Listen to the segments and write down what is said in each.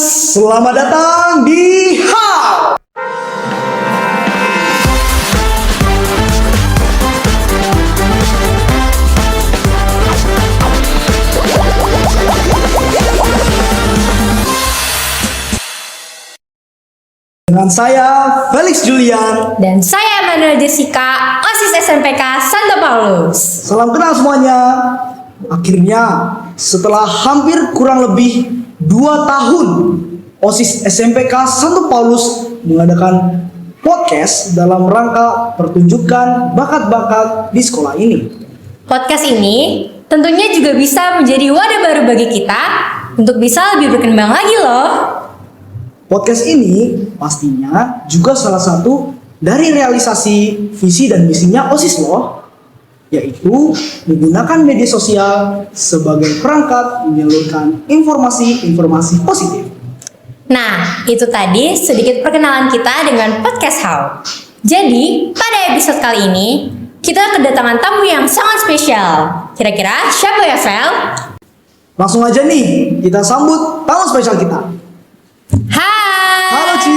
selamat datang di HAL. Dengan saya Felix Julian Dan saya Manuel Jessica, OSIS SMPK Santo Paulus. Salam kenal semuanya. Akhirnya setelah hampir kurang lebih 2 tahun OSIS SMPK Santo Paulus mengadakan podcast dalam rangka pertunjukan bakat-bakat di sekolah ini. Podcast ini tentunya juga bisa menjadi wadah baru bagi kita untuk bisa lebih berkembang lagi loh. Podcast ini pastinya juga salah satu dari realisasi visi dan misinya OSIS loh, yaitu menggunakan media sosial sebagai perangkat menyalurkan informasi-informasi positif. Nah, itu tadi sedikit perkenalan kita dengan Podcast How. Jadi, pada episode kali ini, kita kedatangan tamu yang sangat spesial. Kira-kira siapa ya, Fel? Langsung aja nih, kita sambut tamu spesial kita. Hai! Halo Ci.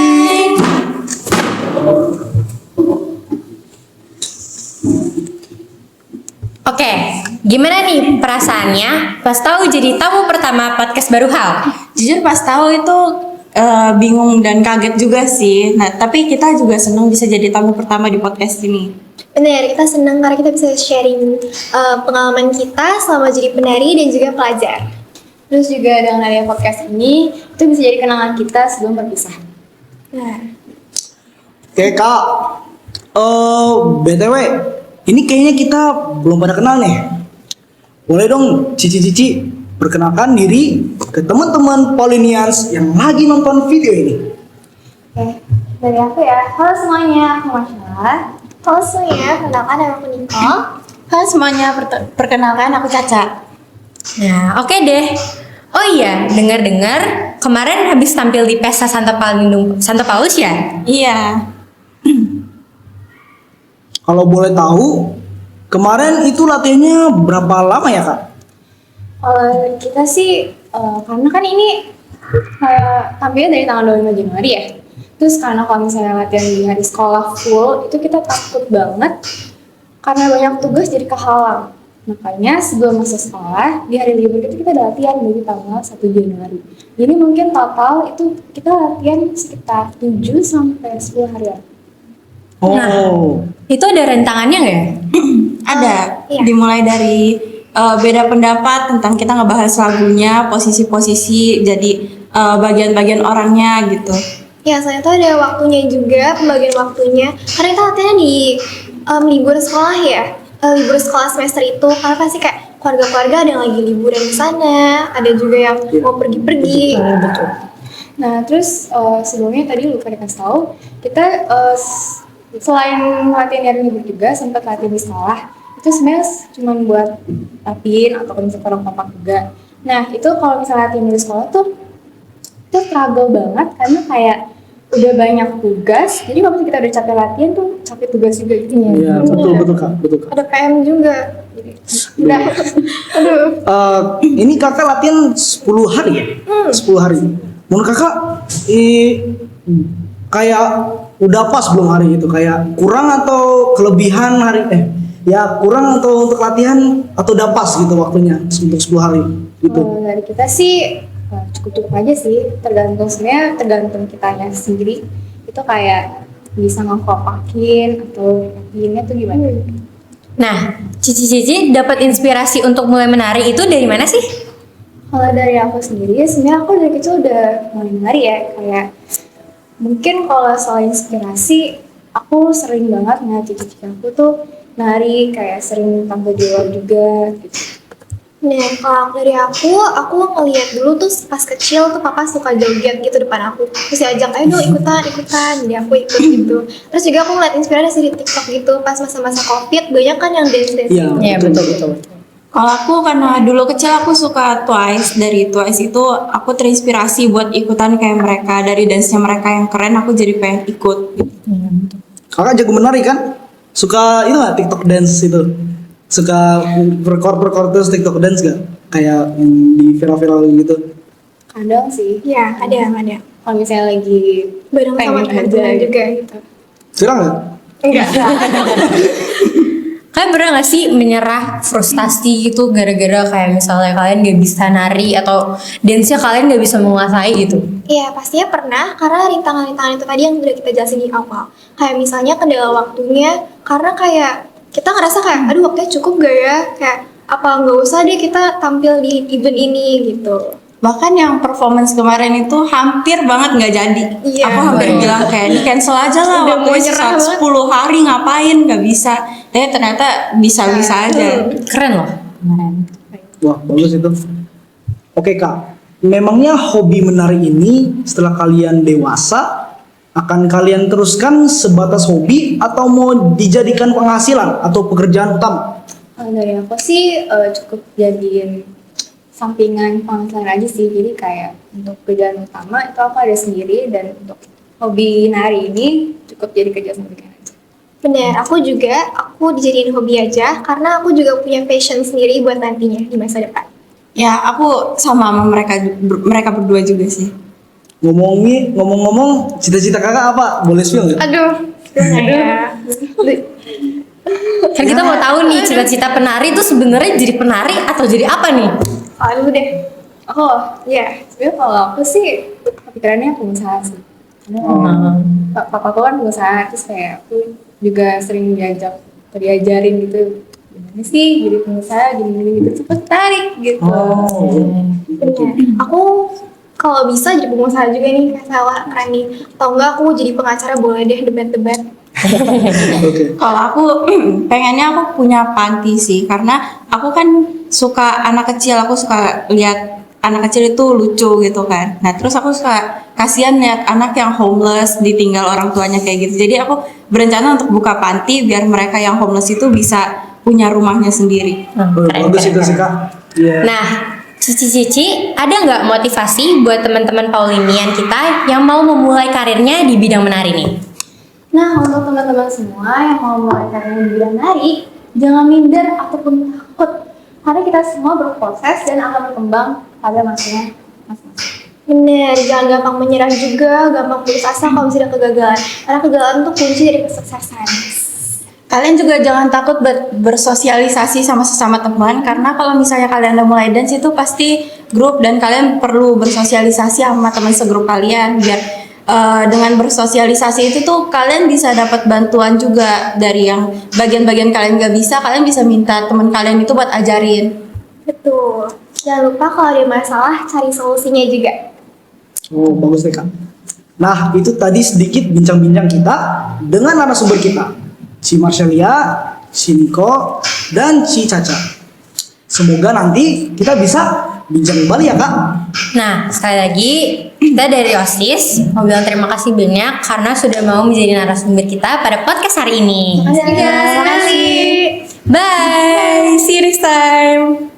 Oke, gimana nih perasaannya pas tahu jadi tamu pertama podcast baru Hal? Jujur pas tahu itu bingung dan kaget juga sih. Nah, tapi kita juga senang bisa jadi tamu pertama di podcast ini. Benar, kita senang karena kita bisa sharing pengalaman kita selama jadi penari dan juga pelajar. Terus juga dengan adanya podcast ini, itu bisa jadi kenangan kita sebelum berpisah. Nah, Oke Kak, BTW, ini kayaknya kita belum pada kenal nih. Boleh dong Cici-Cici perkenalkan diri ke teman-teman Paulinians yang lagi nonton video ini. Oke, dari aku ya. Halo semuanya, aku Masya. halo semuanya, kenalkan nama aku Nicole. Halo semuanya, perkenalkan aku Caca. Nah, oke deh. Oh iya, dengar-dengar kemarin habis tampil di Pesta Santo Paulus ya? Iya. Kalau boleh tahu, kemarin itu latihannya berapa lama ya Kak? Kalau kita sih, karena kan ini tampilnya dari tanggal 25 Januari ya. Terus karena kalau misalnya latihan di hari sekolah full, itu kita takut banget karena banyak tugas jadi kehalang. Makanya sebelum masuk sekolah, di hari libur itu kita ada latihan dari tanggal 1 Januari. Jadi mungkin total itu kita latihan sekitar 7 sampai 10 harian. Oh, Nah. Itu ada rentangannya nggak ya? Ada. Iya. Dimulai dari beda pendapat tentang kita ngebahas lagunya, posisi-posisi, jadi bagian-bagian orangnya gitu. Ya, selain itu ada waktunya juga, pembagian waktunya. Karena kita latihannya di libur sekolah ya. Libur sekolah semester itu, karena pasti kayak keluarga-keluarga ada yang lagi liburan di sana, ada juga yang mau pergi-pergi. betul. Nah, terus sebelumnya tadi lupa dikasih tahu, kita selain latihan dari libur juga sempat latihan di sekolah. Itu sebenarnya cuma buat latihan atau misalnya orang kompak juga. Nah, itu kalau misalnya latihan di sekolah tuh itu struggle banget karena kayak udah banyak tugas. Jadi kalau kita udah capek latihan tuh capek tugas juga gitu ya. Iya, betul Kak, betul Kak. Ada PM juga. Jadi, udah, aduh. Ini kakak latihan 10 hari ya? 10 hari. Menurut kakak, kayak udah pas belum hari itu? Kayak kurang atau kelebihan hari? Ya kurang atau untuk latihan atau udah pas gitu waktunya untuk 10 hari gitu? Kalau dari kita sih cukup-cukup aja sih, tergantung kitanya sendiri. Itu kayak bisa ngekompakin atau latihannya tuh gimana. Nah, Cici-Cici dapat inspirasi untuk mulai menari itu dari mana sih? Kalau dari aku sendiri, sebenarnya aku dari kecil udah mulai menari ya. Kayak mungkin kalau soal inspirasi, aku sering banget ngeliat cici aku tuh nari, kayak sering tampil di luar juga gitu. Nah, kalau dari aku ngeliat dulu tuh pas kecil tuh papa suka joget gitu depan aku. Terus diajak, ayo dong ikutan. Jadi aku ikut gitu. Terus juga aku ngeliat inspirasi di TikTok gitu pas masa-masa COVID, banyak kan yang dance-dance gitu. Iya, betul. Kalau aku karena dulu kecil aku suka Twice. Dari Twice itu aku terinspirasi buat ikutan kayak mereka. Dari dance-nya mereka yang keren, aku jadi pengen ikut gitu. Kakak jago menari kan? Suka itu nggak TikTok dance itu? Suka perkor terus TikTok dance gak? Kayak yang di viral-viral gitu. Kadang sih. Ya, ada. Kalau misalnya lagi Bareng sama pengen aja teman-teman gitu. juga gitu. Curang nggak? Enggak. Kalian pernah gak sih menyerah frustasi gitu gara-gara kayak misalnya kalian gak bisa nari atau dance-nya kalian gak bisa menguasai gitu? Iya, pastinya pernah karena rintangan-rintangan itu tadi yang udah kita jelasin di awal. Kayak misalnya kendala waktunya, karena kayak kita ngerasa kayak, aduh waktunya cukup gak ya? Kayak apa nggak usah deh kita tampil di event ini gitu. Bahkan yang performance kemarin itu hampir banget nggak jadi. Iya. Aku hampir bilang kayak di cancel aja lah. Udah mau Waktu nyerah banget. 10 hari ngapain nggak bisa. Tapi ternyata bisa-bisa aja. Keren loh kemarin. Wah, bagus itu. Oke Kak, memangnya hobi menari ini setelah kalian dewasa akan kalian teruskan sebatas hobi atau mau dijadikan penghasilan atau pekerjaan utama? Kalau dari aku sih cukup jadiin sampingan penghasilan aja sih. Jadi kayak untuk kerjaan utama itu aku ada sendiri, dan untuk hobi nari ini cukup jadi kerja sampingan aja. Bener, aku dijadiin hobi aja karena aku juga punya passion sendiri buat nantinya di masa depan. Ya aku sama mereka berdua juga sih. Ngomong-ngomong, cita-cita kakak apa? Boleh spill nggak? Aduh. Kan kita mau tahu nih cita-cita penari itu sebenarnya jadi penari atau jadi apa nih? Aduh deh. Ya sebenarnya kalau aku sih kepikirannya pengusaha sih. Karena papaku kan pengusaha, terus kayak aku juga sering diajarin gitu. Gimana sih jadi pengusaha, gini gitu, cepet tarik gitu. Bener. Aku kalau bisa jadi pengusaha juga nih, kayak salah keren nih. Atau enggak aku jadi pengacara boleh deh debat-debat. Oke. Kalau aku pengennya aku punya panti sih, karena aku kan suka anak kecil, aku suka lihat anak kecil itu lucu gitu kan. Nah terus aku suka kasihan lihat anak yang homeless ditinggal orang tuanya kayak gitu. Jadi aku berencana untuk buka panti biar mereka yang homeless itu bisa punya rumahnya sendiri. Bagus itu sih Kak. Iya. Nah, Cici-cici, ada nggak motivasi buat teman-teman Paulinian kita yang mau memulai karirnya di bidang menari nih? Nah, untuk teman-teman semua yang mau mulai karir di bidang nari, jangan minder ataupun takut, karena kita semua berproses dan akan berkembang pada masanya masing-masing. Bener, jangan gampang menyerah juga, gampang putus asa kalau misalnya kegagalan. Karena kegagalan tuh kunci dari kesuksesan. Kalian juga jangan takut bersosialisasi sama sesama teman, karena kalau misalnya kalian udah mulai dance itu pasti grup dan kalian perlu bersosialisasi sama teman segrup kalian biar dengan bersosialisasi itu tuh kalian bisa dapat bantuan juga dari yang bagian-bagian kalian gak bisa, kalian bisa minta teman kalian itu buat ajarin. Betul. Jangan lupa kalau ada masalah, cari solusinya juga. Oh, bagus deh Kak. Nah, itu tadi sedikit bincang-bincang kita dengan narasumber kita, si Marcelia, si Niko, dan si Caca. Semoga nanti kita bisa bincang kembali ya Kak. Nah, sekali lagi kita dari OSIS mau bilang terima kasih banyak karena sudah mau menjadi narasumber kita pada podcast hari ini. Terima kasih. Bye, see you next time.